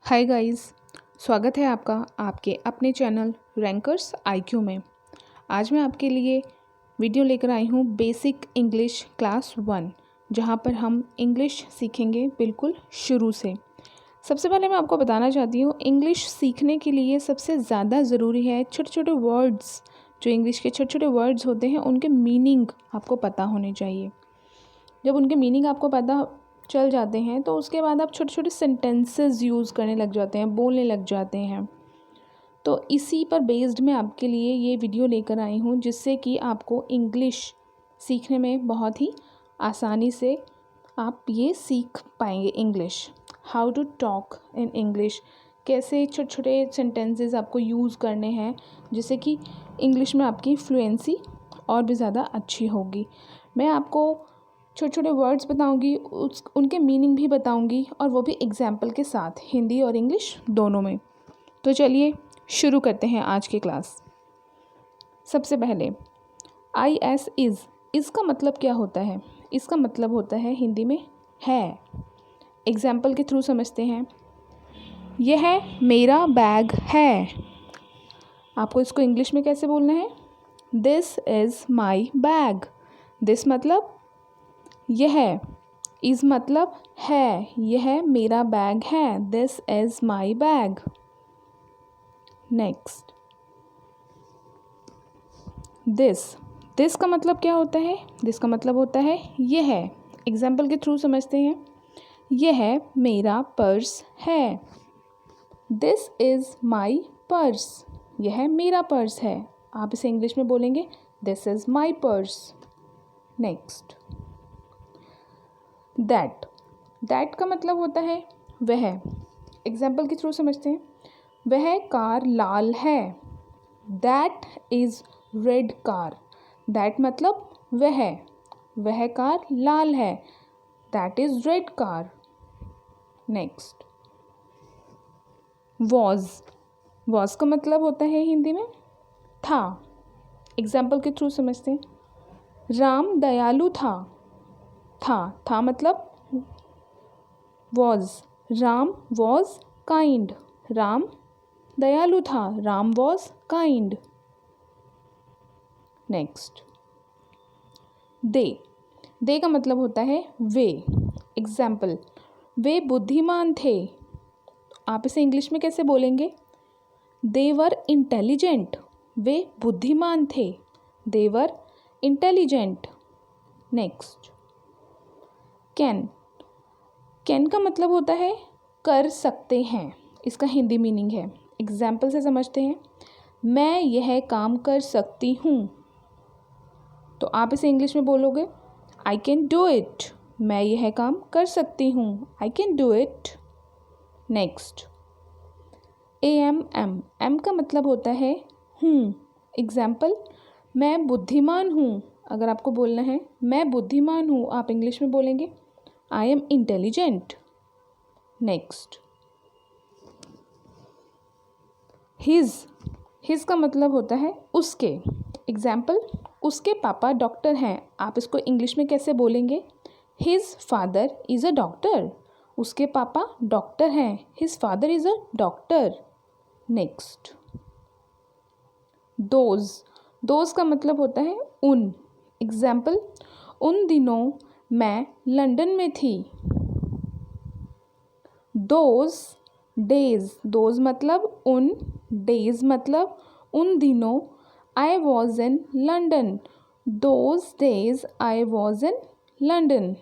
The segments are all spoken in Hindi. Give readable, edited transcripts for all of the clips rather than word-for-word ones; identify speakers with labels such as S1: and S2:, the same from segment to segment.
S1: हाय गाइस, स्वागत है आपका आपके अपने चैनल रैंकर्स आईक्यू में। आज मैं आपके लिए वीडियो लेकर आई हूँ बेसिक इंग्लिश क्लास 1, जहाँ पर हम इंग्लिश सीखेंगे बिल्कुल शुरू से। सबसे पहले मैं आपको बताना चाहती हूँ, इंग्लिश सीखने के लिए सबसे ज़्यादा ज़रूरी है छोटे छोटे वर्ड्स, जो इंग्लिश के छोटे छोटे वर्ड्स होते हैं उनके मीनिंग आपको पता होने चाहिए। जब उनके मीनिंग आपको पता चल जाते हैं तो उसके बाद आप छोटे छोटे सेंटेंसेस यूज़ करने लग जाते हैं, बोलने लग जाते हैं। तो इसी पर बेस्ड मैं आपके लिए ये वीडियो लेकर आई हूँ, जिससे कि आपको इंग्लिश सीखने में बहुत ही आसानी से आप ये सीख पाएंगे। English, how to talk in English, कैसे छोटे छोटे सेंटेंसेस आपको यूज़ करने हैं जिससे कि इंग्लिश में आपकी फ्लुएंसी और भी ज़्यादा अच्छी होगी। मैं आपको छोटे छोटे वर्ड्स बताऊंगी, उनके मीनिंग भी बताऊंगी, और वो भी एग्जाम्पल के साथ, हिंदी और इंग्लिश दोनों में। तो चलिए शुरू करते हैं आज की क्लास। सबसे पहले IS इज़ का मतलब क्या होता है? इसका मतलब होता है हिंदी में है। एग्जाम्पल के थ्रू समझते हैं। यह मेरा बैग है। आपको इसको इंग्लिश में कैसे बोलना है? This is my bag. This मतलब यह, इज़ मतलब है, यह मेरा बैग है। This is my bag. Next, this का मतलब क्या होता है? दिस का मतलब होता है यह। एग्जाम्पल के थ्रू समझते हैं। यह मेरा पर्स है। This is my purse. यह मेरा पर्स है। आप इसे इंग्लिश में बोलेंगे this is my purse. Next, that का मतलब होता है वह। एग्जाम्पल के थ्रू समझते हैं। वह कार लाल है। That is red car. That मतलब वह कार लाल है। That is red car. Next, was का मतलब होता है हिंदी में था। एग्जाम्पल के थ्रू समझते हैं। राम दयालु था मतलब was. Ram was kind. Ram दयालु था। Ram was kind. नेक्स्ट, दे का मतलब होता है वे। एग्जाम्पल, वे बुद्धिमान थे। आप इसे इंग्लिश में कैसे बोलेंगे? दे वर इंटेलिजेंट। वे बुद्धिमान थे। दे वर इंटेलिजेंट। नेक्स्ट, कैन का मतलब होता है कर सकते हैं। इसका हिंदी मीनिंग है। एग्जाम्पल से समझते हैं। मैं यह काम कर सकती हूँ। तो आप इसे इंग्लिश में बोलोगे आई कैन डू इट। मैं यह काम कर सकती हूँ। I can do it. Next, M का मतलब होता है हूँ। एग्जाम्पल, मैं बुद्धिमान हूँ। अगर आपको बोलना है मैं बुद्धिमान हूँ, आप इंग्लिश में बोलेंगे I am intelligent. Next, his का मतलब होता है उसके। एग्जाम्पल, उसके पापा डॉक्टर हैं। आप इसको इंग्लिश में कैसे बोलेंगे? His father is a doctor. उसके पापा डॉक्टर हैं। His father is a doctor. Next, those का मतलब होता है उन। एग्जाम्पल, उन दिनों मैं लंदन में थी। दोज मतलब उन, डेज मतलब उन दिनों। I was in London. Those days I was in London.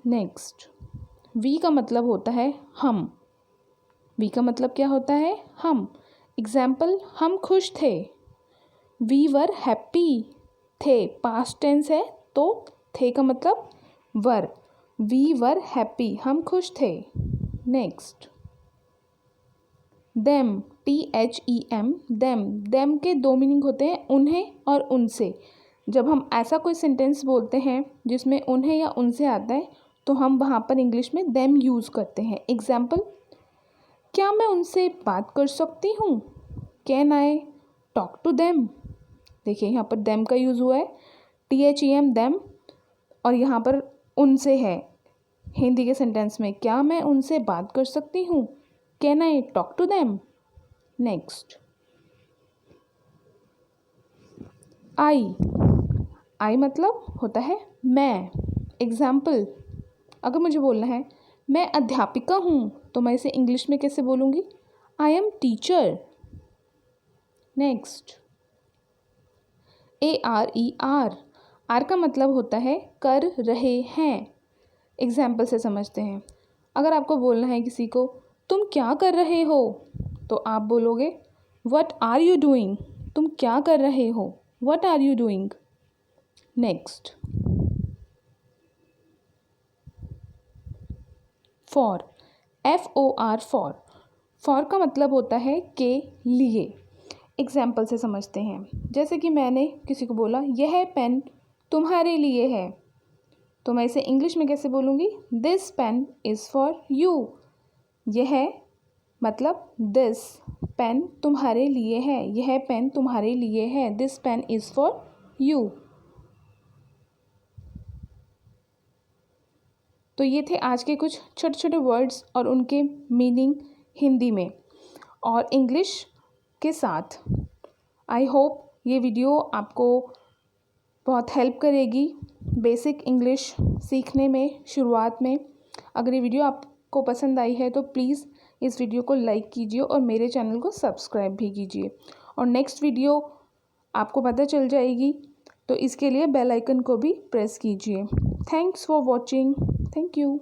S1: Next, V का मतलब होता है हम। वी का मतलब क्या होता है? हम। एग्जाम्पल, हम खुश थे। We were happy. थे पास्ट टेंस है तो थे का मतलब वर। वी वर हैप्पी, हम खुश थे। नेक्स्ट, THEM, देम के दो मीनिंग होते हैं, उन्हें और उनसे। जब हम ऐसा कोई सेंटेंस बोलते हैं जिसमें उन्हें या उनसे आता है तो हम वहाँ पर इंग्लिश में देम यूज़ करते हैं। एग्जाम्पल, क्या मैं उनसे बात कर सकती हूँ? Can I talk to them? देखिए यहाँ पर देम का यूज़ हुआ है, THEM देम, और यहाँ पर उनसे है हिंदी के सेंटेंस में, क्या मैं उनसे बात कर सकती हूँ? Can I talk to them? Next, I मतलब होता है मैं। एग्जाम्पल, अगर मुझे बोलना है मैं अध्यापिका हूँ, तो मैं इसे इंग्लिश में कैसे बोलूँगी? I am teacher. Next, R का मतलब होता है कर रहे हैं। एग्जाम्पल से समझते हैं। अगर आपको बोलना है किसी को तुम क्या कर रहे हो, तो आप बोलोगे व्हाट आर यू डूइंग? तुम क्या कर रहे हो? What are you doing? Next, for, FOR, for का मतलब होता है के लिए। एग्जाम्पल से समझते हैं। जैसे कि मैंने किसी को बोला यह पेन तुम्हारे लिए है, तो मैं इसे इंग्लिश में कैसे बोलूँगी? This pen is for you. यह मतलब दिस पेन तुम्हारे लिए है, यह पेन तुम्हारे लिए है, this pen is for you. तो ये थे आज के कुछ छोटे छोटे वर्ड्स और उनके मीनिंग हिंदी में और इंग्लिश के साथ। आई होप ये वीडियो आपको बहुत हेल्प करेगी बेसिक इंग्लिश सीखने में शुरुआत में। अगर ये वीडियो आपको पसंद आई है तो प्लीज़ इस वीडियो को लाइक कीजिए और मेरे चैनल को सब्सक्राइब भी कीजिए, और नेक्स्ट वीडियो आपको पता चल जाएगी, तो इसके लिए बेल आइकन को भी प्रेस कीजिए। Thanks for watching. Thank you.